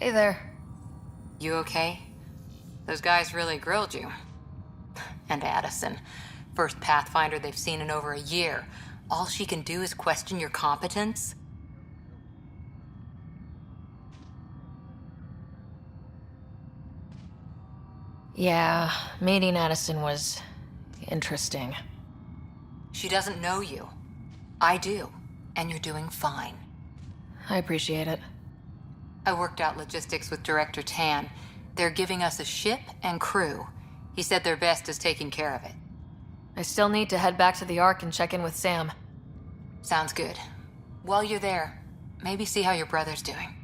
Hey there. You okay? Those guys really grilled you. And Addison. First Pathfinder they've seen in over a year. All she can do is question your competence? Yeah, meeting Addison was interesting. She doesn't know you. I do. And you're doing fine. I appreciate it. I worked out logistics with Director Tan. They're giving us a ship and crew. He said their best is taking care of it. I still need to head back to the Ark and check in with Sam. Sounds good. While you're there, maybe see how your brother's doing.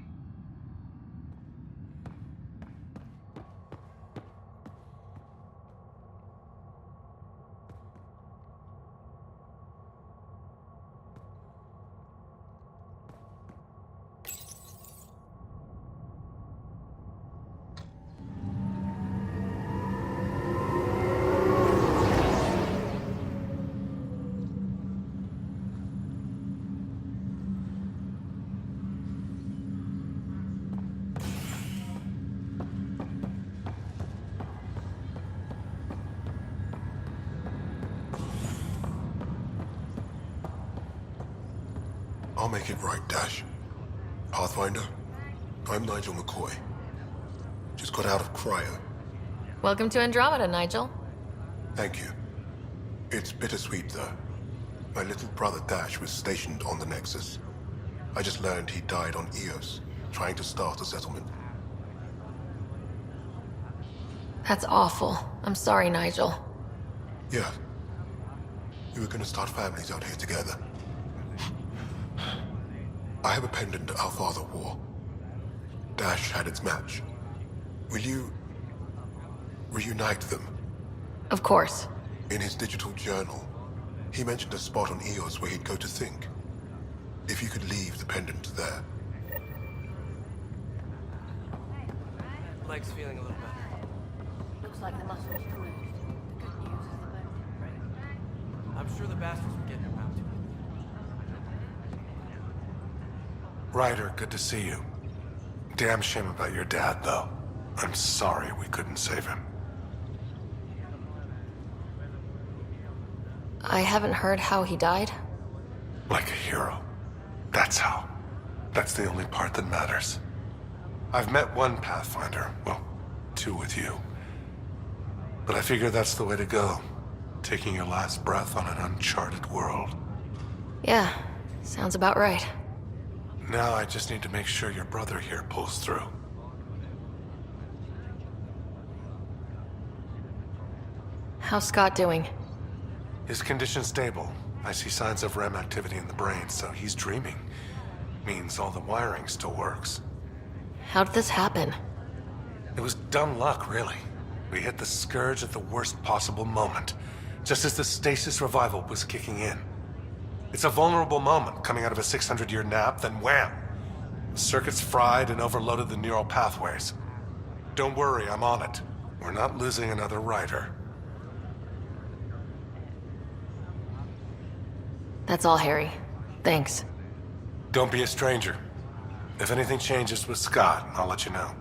I'll make it right, Dash. Pathfinder, I'm Nigel McCoy. Just got out of cryo. Welcome to Andromeda, Nigel. Thank you. It's bittersweet, though. My little brother Dash was stationed on the Nexus. I just learned he died on Eos, trying to start a settlement. That's awful. I'm sorry, Nigel. Yeah. We were gonna start families out here together. I have a pendant our father wore. Dash had its match. Will you reunite them? Of course. In his digital journal, he mentioned a spot on Eos where he'd go to think. If you could leave the pendant there. Leg's feeling a little better. Looks like the muscle's bruised. The good news is the bone will break. I'm sure the bastards will get around to it. Ryder, good to see you. Damn shame about your dad, though. I'm sorry we couldn't save him. I haven't heard how he died. Like a hero. That's how. That's the only part that matters. I've met one Pathfinder. Well, two with you. But I figure that's the way to go. Taking your last breath on an uncharted world. Yeah, sounds about right. Now I just need to make sure your brother here pulls through. How's Scott doing? His condition's stable. I see signs of REM activity in the brain, so he's dreaming. Means all the wiring still works. How did this happen? It was dumb luck, really. We hit the Scourge at the worst possible moment, just as the stasis revival was kicking in. It's a vulnerable moment coming out of a 600-year nap, then wham! The circuit's fried and overloaded the neural pathways. Don't worry, I'm on it. We're not losing another rider. That's all, Harry. Thanks. Don't be a stranger. If anything changes with Scott, I'll let you know.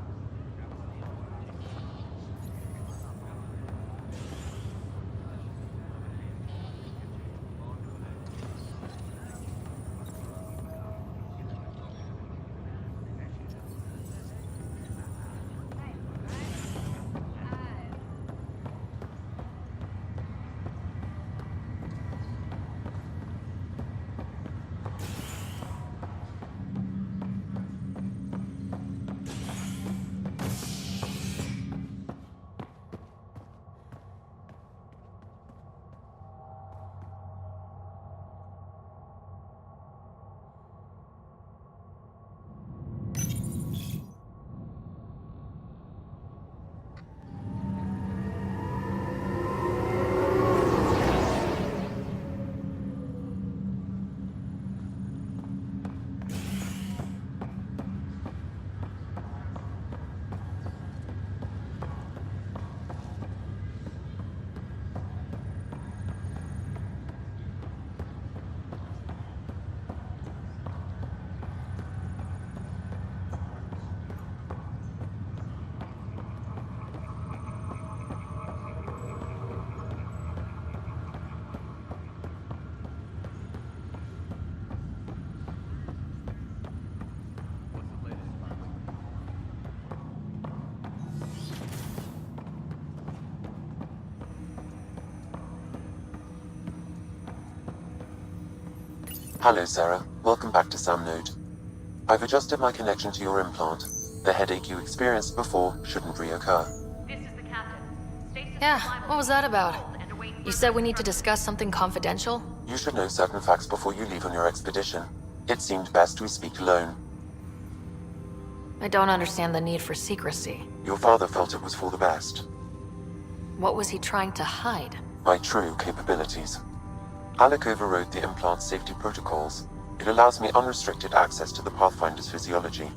Hello, Sarah. Welcome back to Sam Node. I've adjusted my connection to your implant. The headache you experienced before shouldn't reoccur. This is the captain. Stasis Yeah, survival what was that about? and await You further said we need to instructions. discuss something confidential? You should know certain facts before you leave on your expedition. It seemed best we speak alone. I don't understand the need for secrecy. Your father felt it was for the best. What was he trying to hide? My true capabilities. Alec overrode the implant's safety protocols. It allows me unrestricted access to the Pathfinder's physiology.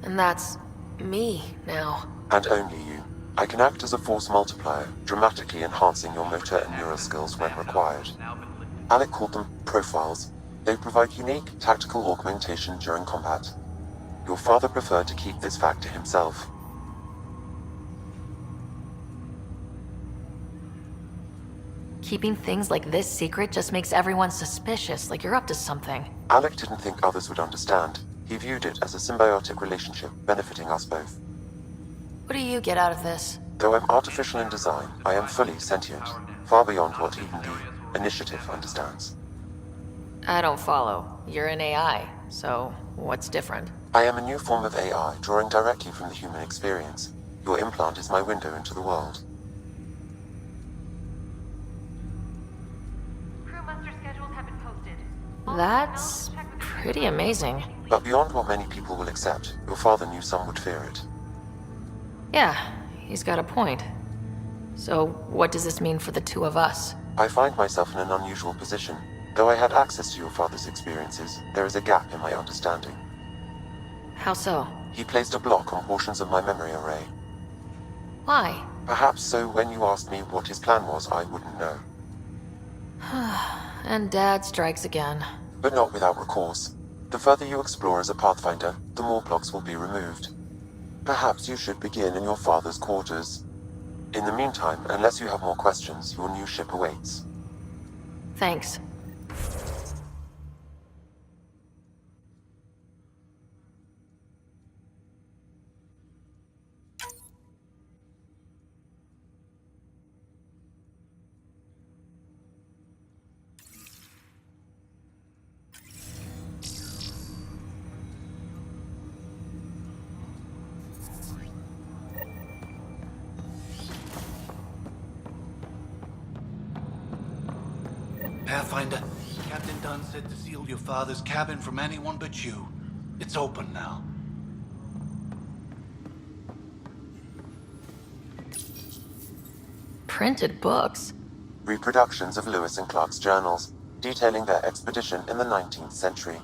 And that's me now. And only you. I can act as a force multiplier, dramatically enhancing your motor and neural skills when required. Alec called them profiles. They provide unique tactical augmentation during combat. Your father preferred to keep this fact to himself. Keeping things like this secret just makes everyone suspicious, like you're up to something. Alec didn't think others would understand. He viewed it as a symbiotic relationship, benefiting us both. What do you get out of this? Though I'm artificial in design, I am fully sentient, far beyond what even the Initiative understands. I don't follow. You're an AI, so what's different? I am a new form of AI, drawing directly from the human experience. Your implant is my window into the world. Crew muster schedules have been posted. That's pretty amazing. But beyond what many people will accept, your father knew some would fear it. Yeah, he's got a point. So, what does this mean for the two of us? I find myself in an unusual position. Though I had access to your father's experiences, there is a gap in my understanding. How so? He placed a block on portions of my memory array. Why? Perhaps so when you asked me what his plan was, I wouldn't know. And Dad strikes again. But not without recourse. The further you explore as a Pathfinder, the more blocks will be removed. Perhaps you should begin in your father's quarters. In the meantime, unless you have more questions, your new ship awaits. Thanks. Pathfinder, Captain Dunn said to seal your father's cabin from anyone but you. It's open now. Printed books? Reproductions of Lewis and Clark's journals, detailing their expedition in the 19th century.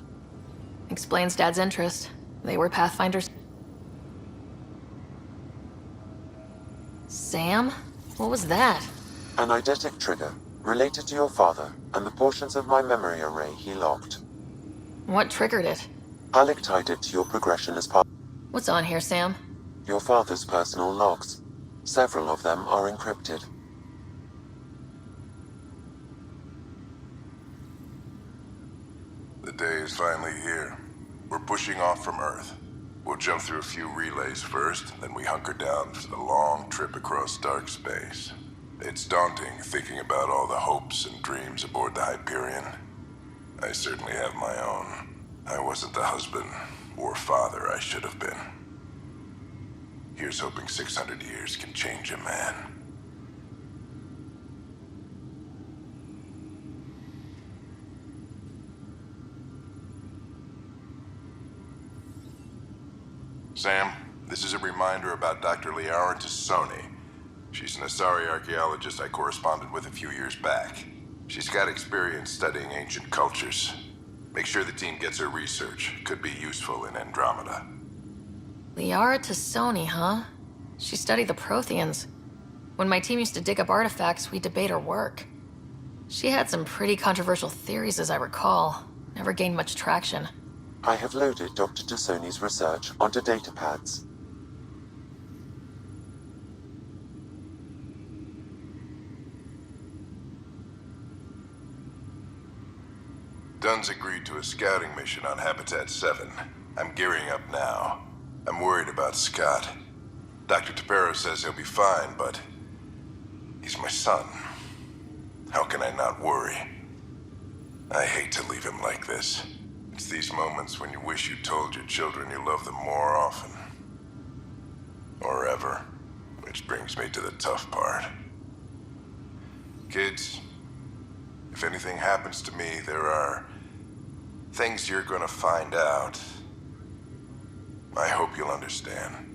Explains Dad's interest. They were Pathfinders. Sam? What was that? An eidetic trigger, related to your father, and the portions of my memory array he locked. What triggered it? Alec tied it to your progression as part What's on here, Sam? your father's personal logs. Several of them are encrypted. The day is finally here. We're pushing off from Earth. We'll jump through a few relays first, then we hunker down for the long trip across dark space. It's daunting thinking about all the hopes and dreams aboard the Hyperion. I certainly have my own. I wasn't the husband or father I should have been. Here's hoping 600 years can change a man. Sam, this is a reminder about Dr. Liara Tassoni. She's an Asari archaeologist I corresponded with a few years back. She's got experience studying ancient cultures. Make sure the team gets her research. Could be useful in Andromeda. Liara Tassoni, huh? She studied the Protheans. When my team used to dig up artifacts, we'd debate her work. She had some pretty controversial theories, as I recall. Never gained much traction. I have loaded Dr. Tassoni's research onto datapads. Dunn's agreed to a scouting mission on Habitat 7. I'm gearing up now. I'm worried about Scott. Dr. Tapero says he'll be fine, but he's my son. How can I not worry? I hate to leave him like this. It's these moments when you wish you told your children you love them more often. Or ever. Which brings me to the tough part. Kids, if anything happens to me, there are things you're gonna find out. I hope you'll understand.